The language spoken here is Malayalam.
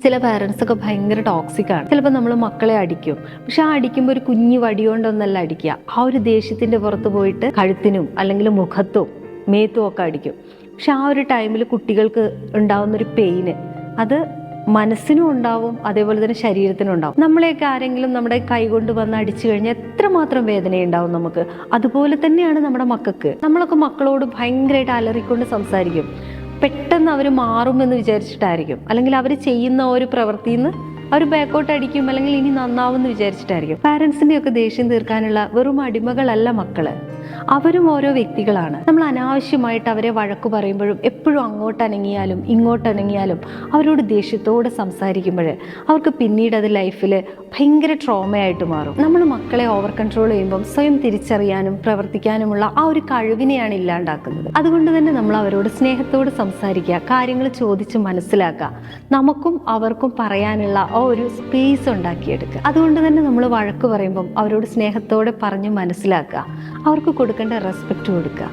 ചില പാരൻസ് ഒക്കെ ഭയങ്കര ടോക്സിക് ആണ്. ചിലപ്പോൾ നമ്മൾ മക്കളെ അടിക്കും, പക്ഷെ ആ അടിക്കുമ്പോൾ ഒരു കുഞ്ഞു വടികൊണ്ടൊന്നല്ല അടിക്കുക. ആ ഒരു ദേഷ്യത്തിന്റെ പുറത്ത് പോയിട്ട് കഴുത്തിനും അല്ലെങ്കിൽ മുഖത്തും മേത്തും ഒക്കെ അടിക്കും. പക്ഷെ ആ ഒരു ടൈമിൽ കുട്ടികൾക്ക് ഉണ്ടാവുന്നൊരു പെയിന് അത് മനസ്സിനും ഉണ്ടാവും, അതേപോലെ തന്നെ ശരീരത്തിനും ഉണ്ടാവും. നമ്മളെയൊക്കെ ആരെങ്കിലും നമ്മുടെ കൈ കൊണ്ട് വന്ന് അടിച്ചു കഴിഞ്ഞാൽ എത്രമാത്രം വേദനയുണ്ടാവും നമുക്ക്. അതുപോലെ തന്നെയാണ് നമ്മുടെ മക്കൾക്ക്. നമ്മളൊക്കെ മക്കളോട് ഭയങ്കരമായിട്ട് അലറിക്കൊണ്ട് സംസാരിക്കും. പെട്ടെന്ന് അവർ മാറുമെന്ന് വിചാരിച്ചിട്ടായിരിക്കും, അല്ലെങ്കിൽ അവർ ചെയ്യുന്ന ഒരു പ്രവൃത്തിയിൽ നിന്ന് അവർ ബാക്കോട്ട് അടിക്കും, അല്ലെങ്കിൽ ഇനി നന്നാവുമെന്ന് വിചാരിച്ചിട്ടായിരിക്കും. പാരൻസിൻ്റെ ഒക്കെ ദേഷ്യം തീർക്കാനുള്ള വെറും അടിമകളല്ല മക്കള്, അവരും ഓരോ വ്യക്തികളാണ്. നമ്മൾ അനാവശ്യമായിട്ട് അവരെ വഴക്കു പറയുമ്പോഴും എപ്പോഴും അങ്ങോട്ടനങ്ങിയാലും ഇങ്ങോട്ടനങ്ങിയാലും അവരോട് ദേഷ്യത്തോടെ സംസാരിക്കുമ്പോൾ അവർക്ക് പിന്നീട് അത് ലൈഫിൽ ഭയങ്കര ട്രോമയായിട്ട് മാറും. നമ്മൾ മക്കളെ ഓവർ കൺട്രോൾ ചെയ്യുമ്പം സ്വയം തിരിച്ചറിയാനും പ്രവർത്തിക്കാനുമുള്ള ആ ഒരു കഴിവിനെയാണ് ഇല്ലാണ്ടാക്കുന്നത്. അതുകൊണ്ട് തന്നെ നമ്മൾ അവരോട് സ്നേഹത്തോട് സംസാരിക്കുക, കാര്യങ്ങൾ ചോദിച്ച് മനസ്സിലാക്കുക, നമുക്കും അവർക്കും പറയാനുള്ള ആ ഒരു സ്പേസ് ഉണ്ടാക്കിയെടുക്കുക. അതുകൊണ്ട് തന്നെ നമ്മൾ വഴക്ക് പറയുമ്പം അവരോട് സ്നേഹത്തോടെ പറഞ്ഞ് മനസ്സിലാക്കുക, അവർക്ക് കൊടുക്കേണ്ട റെസ്പെക്റ്റ് കൊടുക്കുക.